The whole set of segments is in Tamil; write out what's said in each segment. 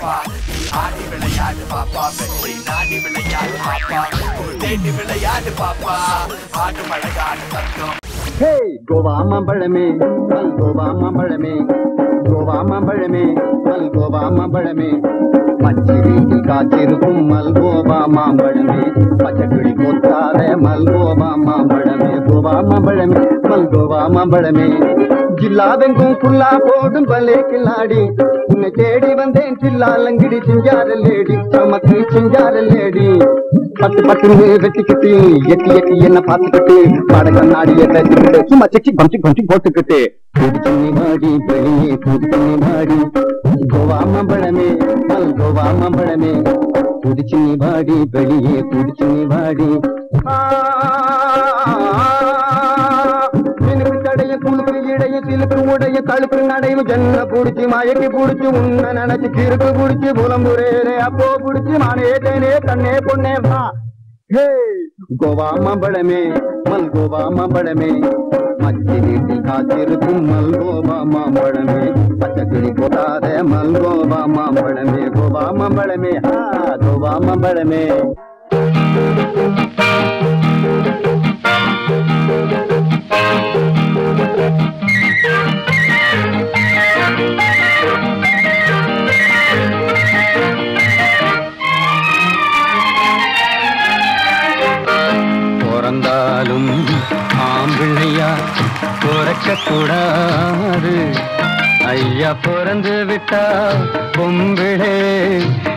பாப்பா நீ ஆடி விளையாடு பாப்பா வெற்றி நாடி விளையாடு பாப்பா தேடி விளையாடு பாப்பா ஆடு மழகாடு தங்கம் ஹே கோவா மாம்பழமே கோவா மாம்பழமே கோவா மாம்பழமே கோவா மாம்பழமே பச்சை வீட்டில் காத்திருக்கும் மல்கோவா மாம்பழமே பச்சை கிளி கொத்தாத மல்கோவா மாம்பழமே கோவா மாம்பழமே மல்கோவா மாம்பழமே ஜில்லாவெங்கும் புல்லா போடும் பலே கில்லாடி உன்னை தேடி வந்தேன் சில்லாலங்கிடி சிஞ்சாரல் லேடி சமக்கு சிஞ்சாரல் லேடி பட்டு பட்டுன்னு வெட்டிக்கிட்டு எட்டி எட்டி என்ன பார்த்துக்கிட்டு பாட கண்ணாடியை பேசிக்கிட்டு சும்மா செச்சி பம்சி பம்சி போட்டுக்கிட்டு புடிச்சுன்னி வாடி வெளியே புடிச்சுன்னி வாடி கோவா மாம்பழமே கோவா மாம்பழமே புடிச்சுன்னி வாடி வெளியே புடிச்சுன்னி வாடி எனக்கு தடைய குழுக்கு இடைய சிலுக்கு உடைய தழுக்கு நடையும் ஜன்ன புடிச்சு மயக்கி புடிச்சு உன்ன நினைச்சு கிறுக்கு புடிச்சு புலம்புரேரே அப்போ புடிச்சு மானேட்டேனே தன்னே பொண்ணே வா ஹே கோவா மாம்பழமே மல்கோவா மாம்பழமே மச்சி வீட்டில் காத்திருக்கும் மல்கோவா மாம்பழமே பச்சை கிளி போடாத மல்கோவா மாம்பழமே கோவா மாம்பழமே கோவா மாம்பழமே பிறந்தாலும் ஆம்பிள்ளையா பிறக்க கூடாது ஐயா பிறந்து விட்டா பொம்பிளே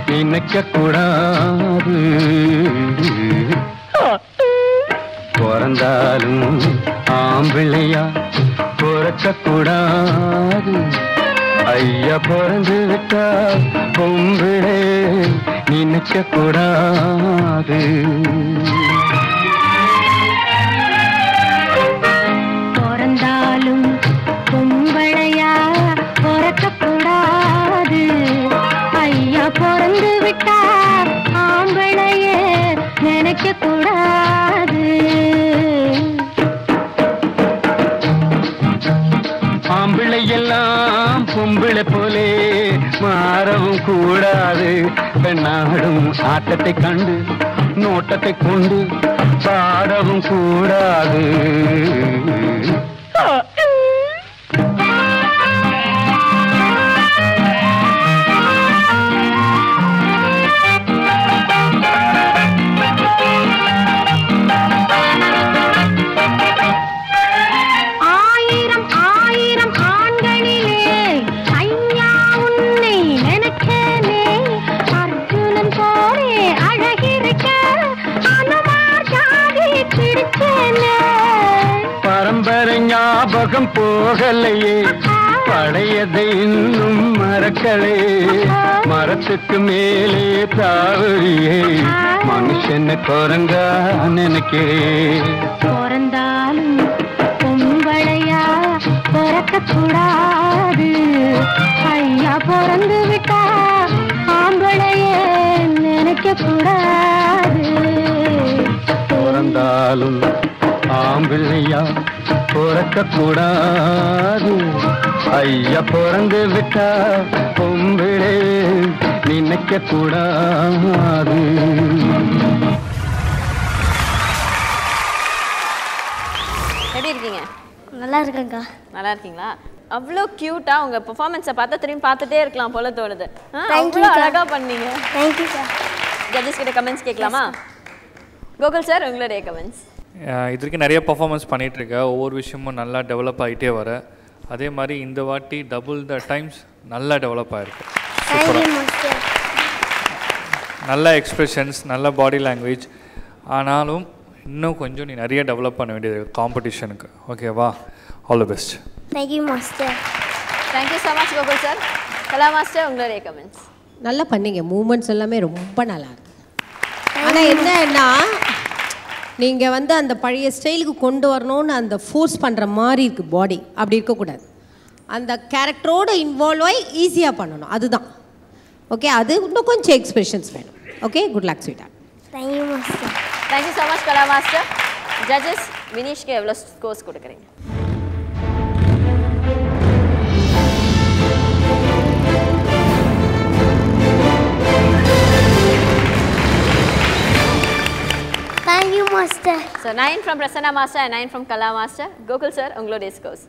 நினைக்க கூடாது பிறந்தாலும் ஆம்பிள்ளையா பிறக்க கூடாது ஐயா பிறந்து விட்டா பொம்பிளே நினைக்க கூடாது பிறந்தாலும் பொம்பளையா பிறக்கக்கூடாது ஐயா பிறந்து விட்டா ஆம்பளையே நினைக்க கூடாது ஆம்பிள்ளை எல்லாம் பொம்பிளை போலே மாறவும் கூடாது பெண்ணாடும் ஆட்டத்தை கண்டு நோட்டத்தை கொண்டு பாடவும் கூடாது ஞாபகம் போகலையே பழையதை இன்னும் மறக்கலே மரத்துக்கு மேலே தாவறியே மனுஷன குரங்கா நினைக்கே பிறந்தாலும் பொம்பளையா பிறக்க கூடாது ஐயா பிறந்து விட்டா ஆம்பளையே நினைக்க கூடாது பிறந்தாலும் ஆம்பிள்ளையா பிறக்க கூடாது ஐயா பிறந்து விட்டா பொம்பிளே நினைக்க கூடாது எப்படி இருக்கீங்க? நல்லா இருக்கேங்க்கா. நல்லா இருக்கீங்களா? அவ்வளோ கியூட்டா உங்க பெர்ஃபார்மன்ஸை பார்த்தா திரும்பி பார்த்துட்டே இருக்கலாம் போல தோணுது. அவ்வளோ அழகா பண்ணீங்க. தேங்க்யூக்கா. ஜட்ஜஸ் கிட்ட கமெண்ட்ஸ் கேட்கலாமா? கோகுல் சார் உங்களுடைய கமெண்ட்ஸ். இது வரைக்கும் நிறைய பர்ஃபார்மன்ஸ் பண்ணிகிட்ருக்கேன். ஒவ்வொரு விஷயமும் நல்லா டெவலப் ஆகிட்டே வர. அதே மாதிரி இந்த வாட்டி டபுள் த டைம்ஸ் நல்லா டெவலப் ஆகிருக்கு. நல்ல எக்ஸ்ப்ரெஷன்ஸ், நல்ல பாடி லாங்குவேஜ். ஆனாலும் இன்னும் கொஞ்சம் நீ நிறைய டெவலப் பண்ண வேண்டியது காம்படிஷனுக்கு. ஓகேவா? All the best. Thank you master. Thank you so much Gokul sir. Kala master உங்களுடைய கமெண்ட்ஸ். நல்லா பண்ணீங்க. மூமெண்ட்ஸ் எல்லாமே ரொம்ப நல்லா இருக்கு. ஆனால் என்னன்னா நீங்கள் வந்து அந்த பழைய ஸ்டைலுக்கு கொண்டு வரணும்னு அந்த ஃபோர்ஸ் பண்ணுற மாதிரி இருக்குது பாடி. அப்படி இருக்கக்கூடாது. அந்த கேரக்டரோடு இன்வால்வ் ஆகி ஈஸியாக பண்ணணும். அதுதான் ஓகே. அது இன்னும் கொஞ்சம் எக்ஸ்பிரஷன்ஸ் வேணும். ஓகே, குட் லக் ஸ்வீட்டா. Thank you master. Thank you so much Kala master. Judges வினீஷ்க்கு எவ்வளோ ஸ்கோர்ஸ் கொடுக்குறீங்க? Master. So 9 from Prasanna Master and 9 from Kala Master. Gokul sir, உங்களுடைய scores.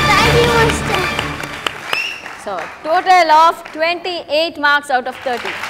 Thank you, master. So total of 28 marks out of 30.